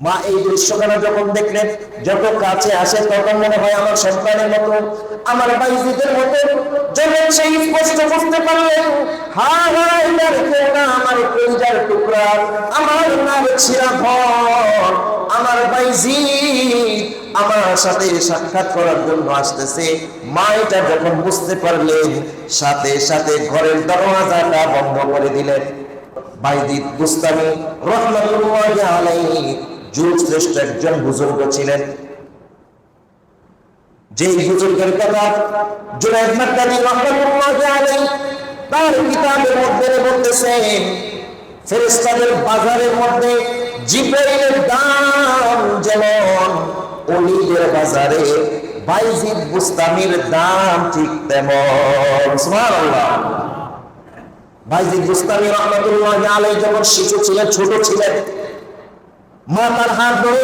মা এই দৃশ্যখানা যখন দেখলেন, যত কাছে আসে তখন মনে হয় আমার সন্তানের মতো, আমার বাইজিদের মতো। যখন সেই স্পষ্ট বুঝতে পারলেন, হ্যাঁ হ্যাঁ এটার কেউ না, আমার কলিজার টুকরা, আমার নাম ছিলা ঘর, আমার বাইজিদ আমার সাথে সাক্ষাৎ করার জন্য আসতেছে। মা এটা যখন বুঝতে পারলেন, সাথে সাথে ঘরের দরওয়াজাটা বন্ধ করে দিলেন। বাইজিদ বুস্তামি রাহমাতুল্লাহি আলাইহি যুগ শ্রেষ্ঠ একজন বুজুর্গ ছিলেন। যেই বুজুর্গের কথা জুনায়েদ বাগদাদী রাহমাতুল্লাহি আলাইহি তার কিতাবের মধ্যে বলতেছেন, ফেরেশতাদের বাজারের মধ্যে জিবরাইলের দাম যেমন, ওলিদের বাজারে বাইজিদ বুস্তামির দাম ঠিক তেমন। সুবহানাল্লাহ। বাইজিদ বুস্তামি রাহমাতুল্লাহি আলাইহি যখন শিশু ছিলেন, ছোট ছিলেন, মা তার হাত ধরে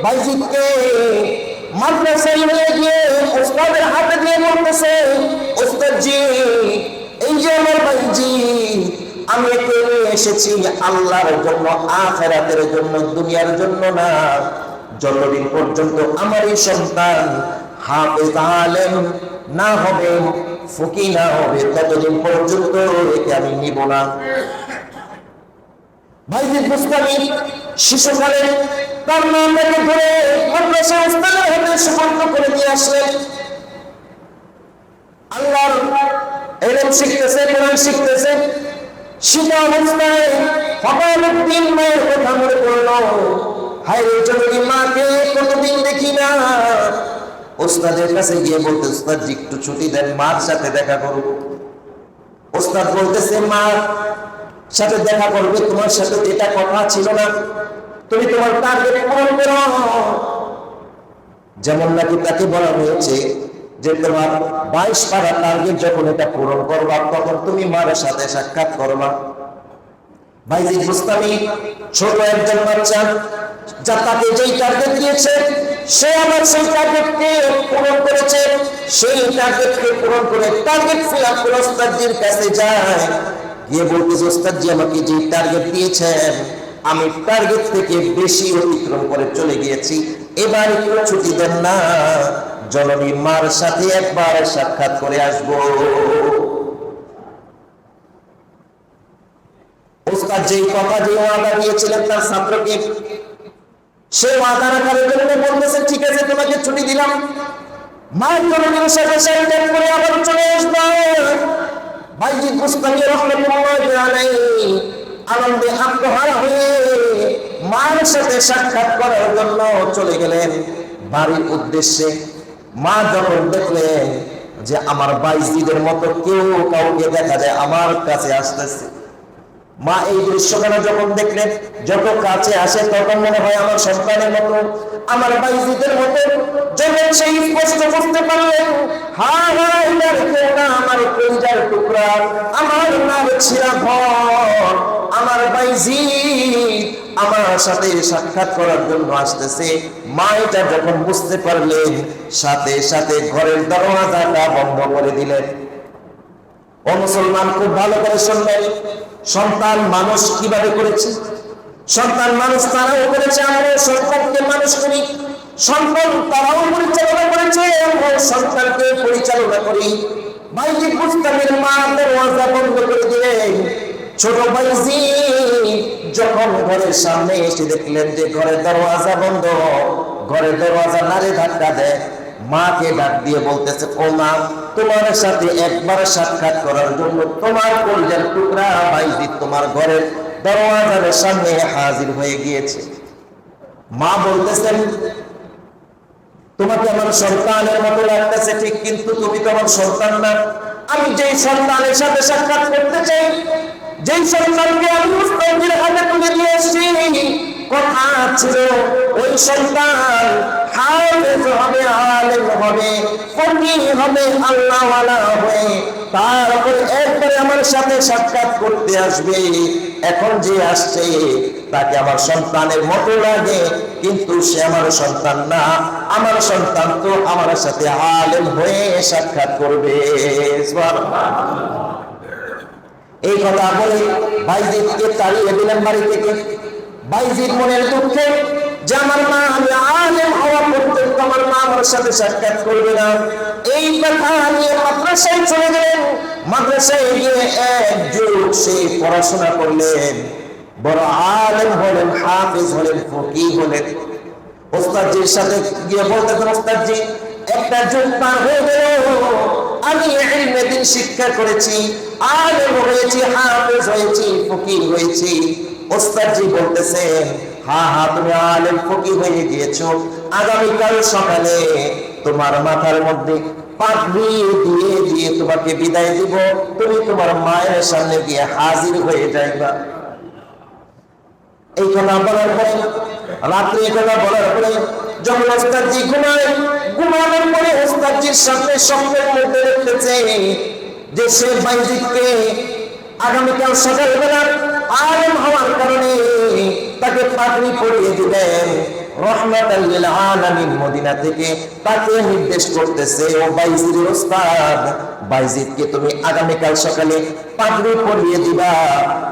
বাইজিদকে মাদ্রাসায় নিয়ে গিয়ে ওস্তাদের হাতে দিয়ে বলতেছে, ওস্তাদ জি, এই যে আমার বাইজিদ, আমি একে নিয়ে এসেছি আল্লাহর জন্য, আখিরাতের জন্য, দুনিয়ার জন্য না। যতদিন পর্যন্ত আমার এই সন্তান হাফেজ আলেম না হবে, ফকিহ না হবে, ততদিন পর্যন্ত একে আমি নিব না। বাইজিদ বুস্তামি শিশুকালে তার নামটাকে ধরে মাদ্রাসা ওস্তাদের হাতে সুপর্দ করে দিয়ে আসলেন। আল্লাহর ইলম শিখতেছে, কোরআন শিখতেছে। শিখা অবস্থায় হঠাৎ একদিন মায়ের কথা মনে পড়লো, হায় রে জননী, মাকে কতদিন দেখি না। ওস্তাদের কাছে গিয়ে বলতে, ওস্তাদ জি একটু ছুটি দেন, মার সাথে দেখা করব। ওস্তাদ বলতেছে, মার সাথে দেখা করবে, তোমার সাথে এটা কথা ছিল না, তুমি তোমার টার্গেট পূরণ করো। যেমন নাকি তাকে বলা হয়েছে যে তোমার 22 পারা টার্গেট যখন এটা পূরণ করবা, তখন তুমি মার সাথে সাক্ষাৎ করবা। বাইজিদ বুস্তামি ছোট একজন বাচ্চা, যা তাকে যেই টার্গেট দিয়েছে সে আবার সেই টার্গেটকে পূরণ করেছে। সেই টার্গেটকে পূরণ করে টার্গেট ফিল আপ করে ওস্তাদজির কাছে যায়, গিয়ে বলতেছে, ওস্তাদ জি আমাকে যে টার্গেট দিয়েছেন আমি টার্গেট থেকে বেশি অতিক্রম করে চলে গিয়েছি, এবার একটু ছুটি দেন না, জননী মার সাথে একবার সাক্ষাৎ করে আসবো। ওস্তাদ যেই কথা, যে ওয়াদা দিয়েছিলেন তার ছাত্রকে, সে ওয়াদা রাখার জন্য বলতেছে, ঠিক আছে তোমাকে ছুটি দিলাম, মায়ের জননীর সাথে সাক্ষাৎ করে আবার চলে আসবো। বাইজিদ বুস্তামি রাহমাতুল্লাহি আলাইহি আনন্দে আত্মহারা হয়ে মায়ের সাথে সাক্ষাৎ করার জন্য চলে গেলেন বাড়ির উদ্দেশ্যে। মা যখন দেখলেন যে আমার বাইজিদের মতো কেউ কাউকে দেখা যায় আমার কাছে আসতেছে, মা এই দৃশ্যখানা যখন দেখলেন, যত কাছে আসে তখন মনে হয় আমার সন্তানের মতো, আমার বাইজিদের মতো। যখন সেই স্পষ্ট বুঝতে পারলেন, হ্যাঁ হ্যাঁ এটার কেউ না, আমার কলিজার টুকরা, আমার নাম ছিলা ঘর, আমার বাইজিদ আমার সাথে সাক্ষাৎ করার জন্য আসতেছে। মা এটা যখন বুঝতে পারলেন, সাথে সাথে ঘরের দরওয়াজাটা বন্ধ করে দিলেন। ও মুসলমান, খুব ভালো করে শুনবেন, সন্তান মানুষ কিভাবে করেছে? সন্তান মানুষ তারাও করেছে, আমরা সন্তানকে মানুষ করি। সন্তান তারাও পরিচালনা করেছে, আমরা সন্তানকে পরিচালনা করি। বাইজিদ বুস্তামির মা দরওয়াজা বন্ধ করে দিলেন। ছোট বাইজিদ যখন ঘরের সামনে এসে দেখলেন যে ঘরের দরওয়াজা বন্ধ, ঘরের দরওয়াজা নাড়ে ধাক্কা দেয়, মাকে ডাক দিয়ে বলতেছে, ও মা, তোমার সাথে একবার সাক্ষাৎ করার জন্য তোমার কলিজার টুকরা বাইজিদ তোমার ঘরের দরওয়াজার সামনে হাজির হয়ে গিয়েছে। মা বলতেছেন, তোমাকে আমার সন্তানের মতো লাগতেছে ঠিক, কিন্তু তুমি তো আমার সন্তান না। আমি যেই সন্তানের সাথে সাক্ষাৎ করতে চাই, যেই সন্তানকে আমি মুস্তাফির হাতে তুলে দিয়ে এসেছি, কথা ছিল ওই সন্তান হাফেজ হবে, আলেম হবে, ফকিহ হবে, আল্লাহওয়ালা হবে, তারপর একবারে আমার সাথে সাক্ষাৎ করতে আসবে। এখন যে আসছে তাকে আমার সন্তানের মতো লাগে, কিন্তু সে আমার সন্তান না। আমার সন্তান তো আমার সাথে আলেম হয়ে সাক্ষাৎ করবে। এই কথা বলে বাইজিদকে তাড়িয়ে দিলেন বাড়ি থেকে। বাইজিদ মনের দুঃখে যে আমার মা আমি আলেম হওয়া পর্যন্ত আমার মা আমার সাথে সাক্ষাৎ করবে না। এই কথা নিয়ে মাদ্রাসায় চলে গেলেন। মাদ্রাসায় গিয়ে এক যুগ সে পড়াশোনা করলেন, বড় আলেম হলেন, হাফেজ হলেন, ফকিহ হলেন। ওস্তাদজির সাথে গিয়ে বলতেন, ওস্তাদজি একটা যুগ পার হয়ে গেল, আমি ইলমে দ্বীন শিক্ষা করেছি, আলেম হয়েছি, হাফেজ হয়েছি, ফকিহ হয়েছি। ওস্তাদজি বলতেছেন, হ্যাঁ হ্যাঁ তুমি আলেম ফকিহ হয়ে গিয়েছো, আগামীকাল সকালে তোমার মাথার মধ্যে পাগড়ি দিয়ে দিয়ে তোমাকে বিদায় দিব, তুমি তোমার মায়ের সামনে গিয়ে হাজির হয়ে যাইবা। এই কথা বলার পরে, রাত্রে এই কথা বলার পরে যখন ওস্তাদজি ঘুমায়, ঘুমানোর পরে ওস্তাদজির সামনে স্বপ্নের মধ্যে দেখতেছে যে সে বাইজিদকে আগামীকাল সকালবেলা আলেম হওয়ার কারণে তাকে পাগড়ি পরিয়ে দিবেন। রহমাতাল লিল আলামিন মদিনা থেকে তাকে নির্দেশ করতেছে, ও বাইজিদের ওস্তাদ, বাইজিদকে তুমি আগামীকাল সকালে পাগড়ি পরিয়ে দিবা।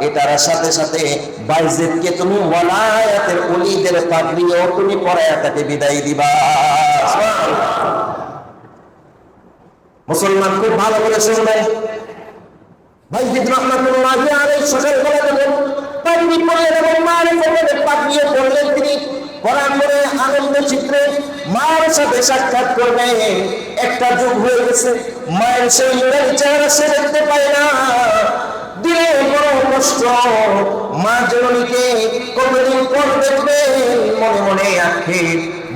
এটার সাথে সাথে বাইজিদকে তুমি ওয়ালায়াতের ওলিদের পাগড়িও তুমি পরায়া তাকে বিদায় দিবা। মুসলমান খুব ভালো করে শুনবেন, বাইজিদ রহমাতুল্লাহি আলাইহি সকালবেলা যখন পাগড়ি পরিয়ে দেবেন, মারিফতের পাগড়ি পরলেন তিনি, পরার পরে আনন্দ চিত্রে মায়ের সাথে সাক্ষাৎ করবেন। একটা যুগ হয়ে গেছে, মায়ের সেই নুরানি চেহারা সে দেখতে পায় না, দিলে বড় কষ্ট। মা জননীকে কতদিন পর দেখবে, মনে মনে আঁখে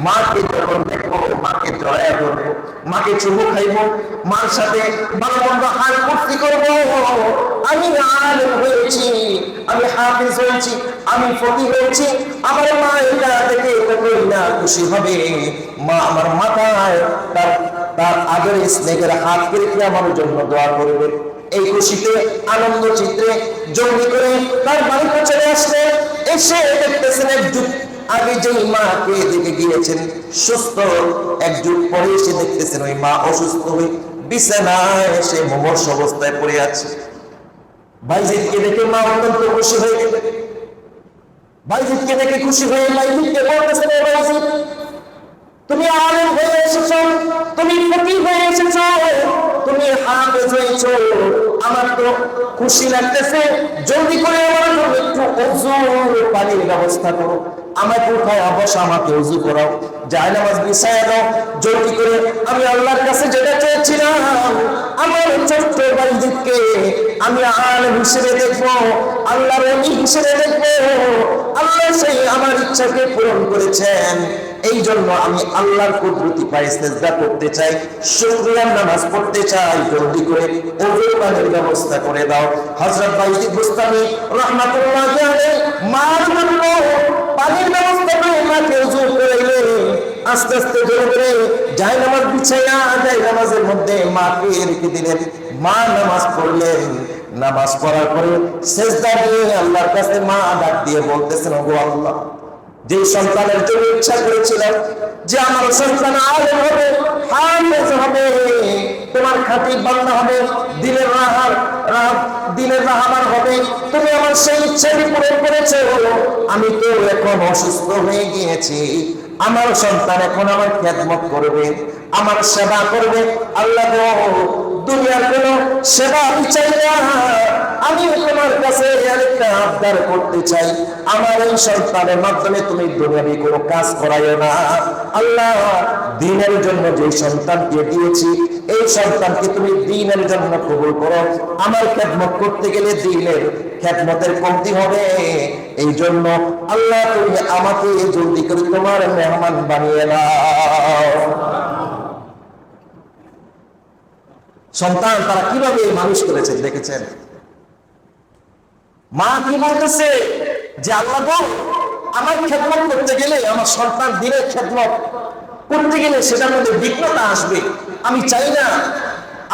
মাকে যখন দেখবো, মাকে জড়ায় ধরবো, মাকে চুমু খাইবো, মার সাথে ভালো মন্দ হাল ফুর্তি করবো। আমি আলেম হয়েছি, আমি হাফেজ হয়েছি, আমি ফকিহ হয়েছি, আমার মা এটা দেখে কতই না খুশি হবে। মা আমার মাথায় তার আদরের স্নেহের হাত রেখে আমার জন্য দোয়া করবে। এই খুশিতে আনন্দ চিত্রে জলদি করে তার বাড়িতে চলে আসলে, এসে দেখতেছেন এক যুগ আগে যে মাকে দেখে গিয়েছেন সুস্থ, এক যুগ পরে এসে দেখতেছেন ওই মা অসুস্থ হয়ে বিছানায় এসে মুমূর্ষ অবস্থায় পড়ে আছে। বাইজিদকে দেখে মা অত্যন্ত খুশি হয়ে গেলেন। বাইজিদকে দেখে খুশি হয়ে বাইজিদকে বলতেছেন, বাইজিদ তুমি আলেম হয়ে এসেছো, তুমি ফকিহ হয়ে এসেছো, তুমি হাফেজ হয়েছো, আমার তো খুশি লাগতেছে। জলদি করে আমার জন্য একটু ওযুর পানির ব্যবস্থা করো, আমাকে উঠায় বসা, আমাকে ওযু করাও, জায়নামাজ বিছায়া দাও। জলদি করে আমি আল্লাহর কাছে যেটা চেয়েছিলাম, আমার ছোট্ট বাইজিদকে আমি আলেম হিসেবে দেখবো, আল্লাহর ওলি হিসেবে দেখবো। আল্লাহ সেই আমার ইচ্ছাকে পূরণ করেছেন, এই জন্য আমি আল্লাহর কুদরতি পায়ে সিজদা করতে চাই, শুকরিয়ার নামাজ পড়তে চাই। জলদি করে ওযুর পানির ব্যবস্থা করে দাও। হযরত বাইজিদ বুস্তামি রাহমাতুল্লাহি আলাইহি মার জন্য পানির ব্যবস্থা করে মাকে ওযু করাইলেন। আস্তে আস্তে ধরে ধরে জায়নামাজ বিছাইয়া জায়নামাজের মধ্যে মাকে রেখে দিলেন। মা নামাজ পড়লেন। নামাজ পড়ার পরে সিজদা দিয়ে আল্লাহর কাছে মা ডাক দিয়ে বলতেছেন, ওগো আল্লাহ, যে সন্তানের জন্য ইচ্ছা করেছিলাম যে আমার সন্তান আলেম হবে, হাফেজ হবে, তোমার খাঁটি বান্দা হবে, দিনের রাহবার হবে, তুমি আমার সেই ইচ্ছাটি পূরণ করেছো। আমি তো এখন অসুস্থ হয়ে গিয়েছি, আমার সন্তান এখন আমার খেদমত করবে, আমার সেবা করবে। আল্লাহ দুনিয়ার কোন সেবা চাই না, আমি তোমার কাছে আরেকটা আবদার করতে চাই, আমার এই সন্তানের মাধ্যমে তুমি দুনিয়াবি কোনো কাজ করাইও না। আল্লাহ, দ্বীনের জন্য যে সন্তানকে দিয়েছি, এই সন্তানকে তুমি দ্বীনের জন্য কবুল করো। আমার খেদমত করতে গেলে দ্বীনের খেদমতের কমতি হবে, এই জন্য আল্লাহ তুমি আমাকে জলদি করে তোমার মেহমান বানিয়ে নাও। সন্তান তারা কিভাবে মানুষ করেছেন দেখেছেন? মা কি বলতেছে যে আল্লাহ গো, আমার খেদমত করতে গেলে, আমার সন্তান দিনের খেদমত করতে গেলে সেটার মধ্যে বিঘ্নতা আসবে। আমি চাই না,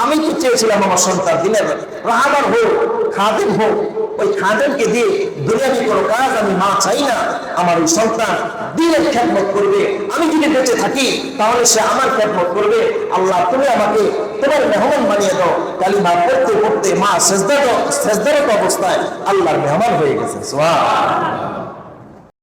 আমি তো চেয়েছিলাম আমার সন্তান দিনের রাহবার হোক, খাদেম হোক, ওই খাদেমকে দিয়ে দুনিয়াবি কোনো কাজ আমি মা চাই না। আমার ওই সন্তান দিনের খেদমত করবে, আমি যদি বেঁচে থাকি তাহলে সে আমার খেদমত করবে। আল্লাহ তুমি আমাকে তোমার মেহমান বানিয়ে দাও। কালিমা পড়তে পড়তে মা সেজদারত অবস্থায় আল্লাহর মেহমান হয়ে গেছে। সুবহানাল্লাহ।